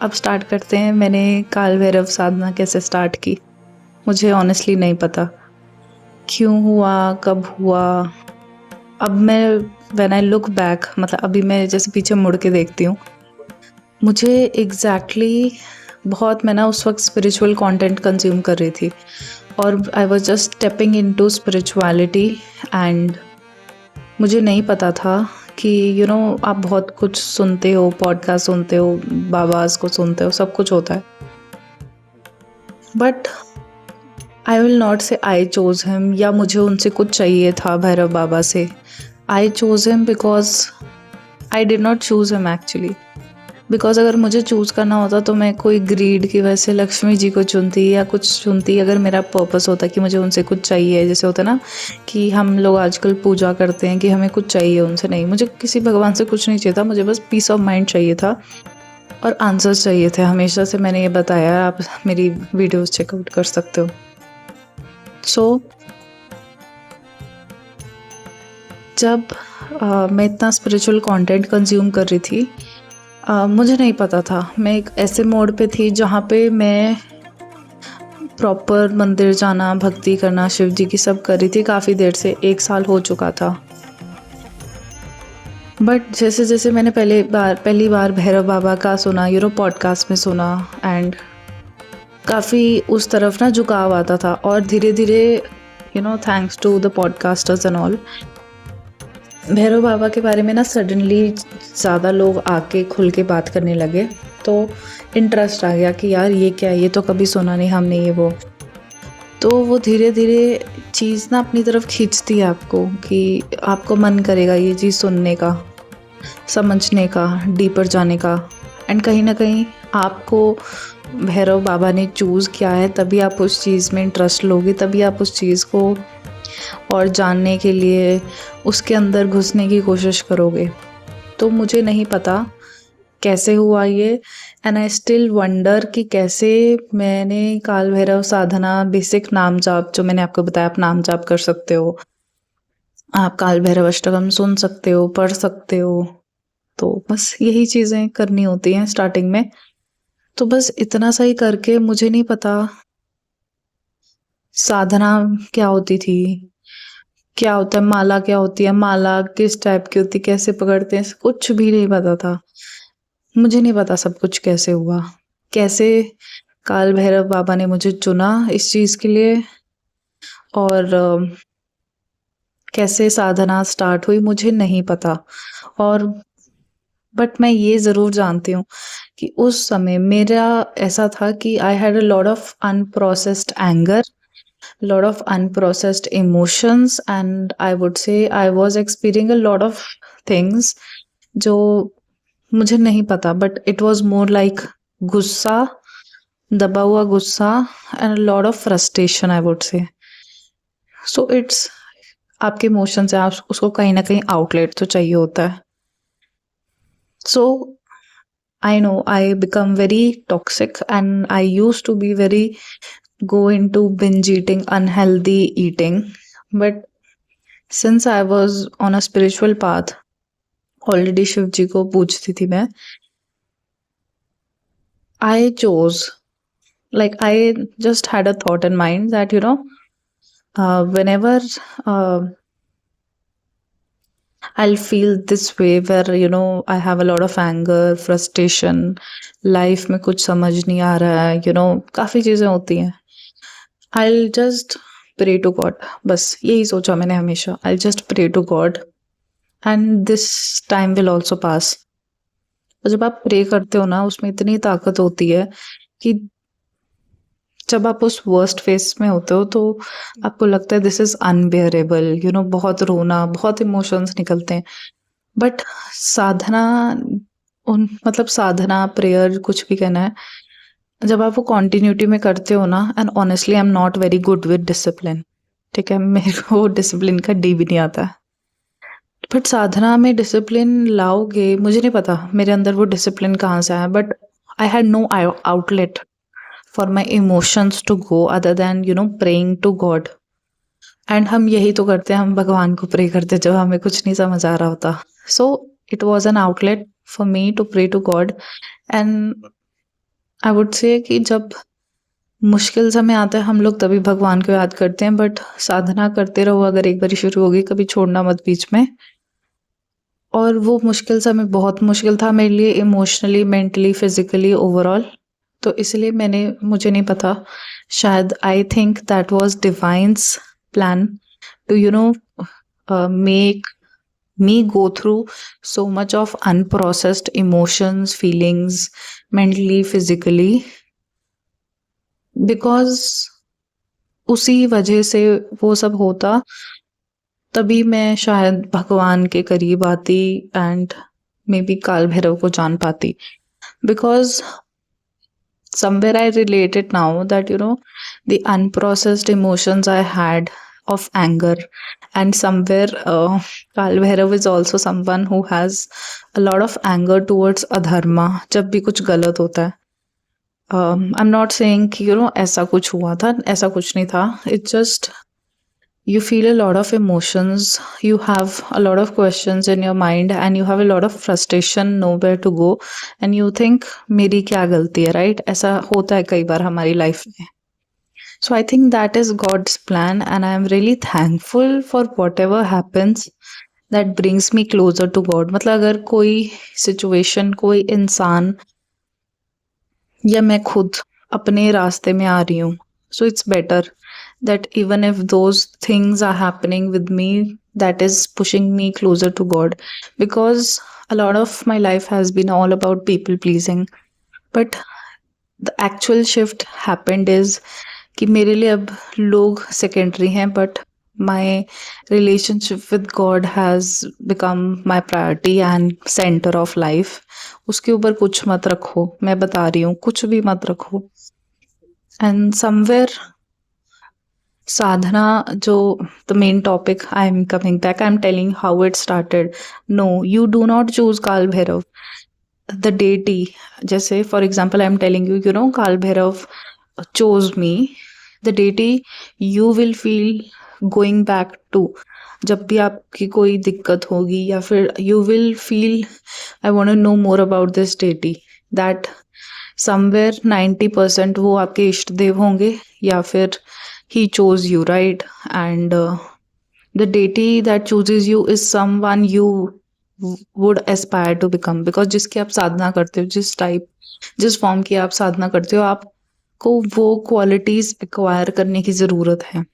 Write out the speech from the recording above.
अब स्टार्ट करते हैं। मैंने काल भैरव साधना कैसे स्टार्ट की, मुझे ऑनेस्टली नहीं पता क्यों हुआ, कब हुआ। अब मैं व्हेन आई लुक बैक, मतलब अभी मैं जैसे पीछे मुड़ के देखती हूँ, मुझे एग्जैक्टली बहुत, मैं ना उस वक्त स्पिरिचुअल कंटेंट कंज्यूम कर रही थी और I was just stepping into spirituality and मुझे नहीं पता था कि आप बहुत कुछ सुनते हो, पॉडकास्ट सुनते हो, बाबास को सुनते हो, सब कुछ होता है, बट आई विल नॉट से आई चोज हिम या मुझे उनसे कुछ चाहिए था भैरव बाबा से। I chose him because I did not choose him actually. Because अगर मुझे चूज़ करना होता तो मैं कोई ग्रीड की वजह से लक्ष्मी जी को चुनती या कुछ चुनती। अगर मेरा पर्पस होता कि मुझे उनसे कुछ चाहिए, जैसे होता ना कि हम लोग आजकल पूजा करते हैं कि हमें कुछ चाहिए उनसे, नहीं, मुझे किसी भगवान से कुछ नहीं चाहिए था, मुझे बस पीस ऑफ माइंड चाहिए था और आंसर्स चाहिए थे। हमेशा से मैंने ये बताया, आप मेरी वीडियोस चेकआउट कर सकते हो। सो जब मैं इतना स्पिरिचुअल कंटेंट कंज्यूम कर रही थी, मुझे नहीं पता था, मैं एक ऐसे मोड पे थी जहाँ पे मैं प्रॉपर मंदिर जाना, भक्ति करना, शिव जी की सब कर रही थी काफ़ी देर से, 1 साल हो चुका था। बट जैसे जैसे मैंने पहली बार भैरव बाबा का सुना, पॉडकास्ट में सुना एंड काफ़ी उस तरफ ना झुकाव आता था और धीरे धीरे thanks to the podcasters and all, Bhairav Baba के बारे में ना सडनली ज़्यादा लोग आके खुल के बात करने लगे, तो इंटरेस्ट आ गया कि यार ये क्या है, ये तो कभी सुना नहीं हमने, ये वो। तो वो धीरे धीरे चीज़ ना अपनी तरफ खींचती है आपको कि आपको मन करेगा ये चीज़ सुनने का, समझने का, डीपर जाने का। एंड कहीं ना कहीं आपको भैरव बाबा ने चूज़ किया है, तभी आप उस चीज़ में इंटरेस्ट लोगे, तभी आप उस चीज़ को और जानने के लिए उसके अंदर घुसने की कोशिश करोगे। तो मुझे नहीं पता कैसे हुआ ये, एंड आई स्टिल वंडर कि कैसे मैंने काल भैरव साधना, बेसिक नाम जाप, जो मैंने आपको बताया, आप नाम जाप कर सकते हो, आप काल भैरव अष्टकम सुन सकते हो, पढ़ सकते हो, तो बस यही चीज़ें करनी होती हैं स्टार्टिंग में। तो बस इतना सा ही करके, मुझे नहीं पता साधना क्या होती थी, क्या होता है माला, क्या होती है माला, किस टाइप की होती, कैसे पकड़ते हैं, कुछ भी नहीं पता था। मुझे नहीं पता सब कुछ कैसे हुआ, कैसे काल भैरव बाबा ने मुझे चुना इस चीज़ के लिए और कैसे साधना स्टार्ट हुई, मुझे नहीं पता। और बट मैं ये ज़रूर जानती हूँ कि उस समय मेरा ऐसा था कि I had a lot of unprocessed anger, lot of unprocessed emotions, and I would say I was experiencing a lot of things जो मुझे नहीं पता, but it was more like गुस्सा, दबा हुआ गुस्सा and a lot of frustration, I would say. So it's आपके emotions है, आप उसको कहीं ना कहीं आउटलेट तो चाहिए होता है। So I know I become very toxic and I used to be very go into binge eating, unhealthy eating, but since I was on a spiritual path, already Shiv जी को पूजती थी मैं, I chose, like I just had a thought in mind that whenever I'll feel this way where I have a lot of anger, frustration, life में कुछ समझ नहीं आ रहा है, काफ़ी चीज़ें होती हैं, I'll just pray to God। बस यही सोचा मैंने हमेशा, I'll just pray to God and this time will also pass। और जब आप प्रे करते हो ना, उसमें इतनी ताकत होती है कि जब आप उस वर्स्ट फेस में होते हो तो आपको लगता है दिस इज अनबेयरेबल, बहुत रोना, बहुत इमोशंस निकलते हैं। बट साधना, मतलब साधना, प्रेयर, कुछ भी कहना है, जब आप वो कॉन्टिन्यूटी में करते हो ना, and honestly I am not very good with discipline, ठीक है, मेरे को डिसिप्लिन का डी भी नहीं आता, बट साधना में डिसिप्लिन लाओगे, मुझे नहीं पता मेरे अंदर वो डिसिप्लिन कहाँ से आया, but I had no outlet for my emotions to go other than praying to God. And हम यही तो करते हैं, हम भगवान को प्रे करते जब हमें कुछ नहीं समझ आ रहा होता। So it was an outlet for me to pray to God. And I would say कि जब मुश्किल समय आता है हम लोग तभी भगवान को याद करते हैं, बट साधना करते रहो, अगर एक बारी शुरू होगी कभी छोड़ना मत बीच में। और वो मुश्किल समय बहुत मुश्किल था मेरे लिए, इमोशनली, मेंटली, फिजिकली, ओवरऑल। तो इसलिए मुझे नहीं पता, शायद I think that was divine's plan to make me go through so much of unprocessed emotions, feelings, mentally, physically, because उसी वजह से वो सब होता, तभी मैं शायद भगवान के करीब आती एंड मे बी काल भैरव को जान पाती। Because somewhere I relate it now that the unprocessed emotions I had of anger, and somewhere Kal Bhairav is also someone who has a lot of anger towards adharma जब भी कुछ गलत होता है। I'm not saying कि ऐसा कुछ हुआ था, ऐसा कुछ नहीं था। It's just you feel a lot of emotions, you have a lot of questions in your mind, and you have a lot of frustration, nowhere to go, and you think मेरी क्या गलती है, right? ऐसा होता है कई बार हमारी life में। So I think that is God's plan, and I am really thankful for whatever happens that brings me closer to God. मतलब अगर कोई situation, कोई इंसान या मैं खुद अपने रास्ते में आ रही हूँ, so it's better that even if those things are happening with me, that is pushing me closer to God, because a lot of my life has been all about people pleasing, but the actual shift happened is कि मेरे लिए अब लोग secondary हैं, but my relationship with God has become my priority and centre of life. उसके ऊपर कुछ मत रखो, मैं बता रही हूँ, कुछ भी मत रखो। And somewhere sadhana jo the main topic, I'm coming back, I'm telling how it started. No, you do not choose Kal Bhairav, the deity. Jaise for example I'm telling you, Kal Bhairav chose me, the deity you will feel going back to जब भी आपकी कोई दिक्कत होगी, या फिर you will feel I want to know more about this deity, that somewhere 90% वो आपके इष्ट देव होंगे, या फिर he chose you, right? And the deity that chooses you is someone you would aspire to become, because जिसकी आप साधना करते हो, जिस फॉर्म की आप साधना करते हो, आपको वो क्वालिटीज एक्वायर करने की ज़रूरत है।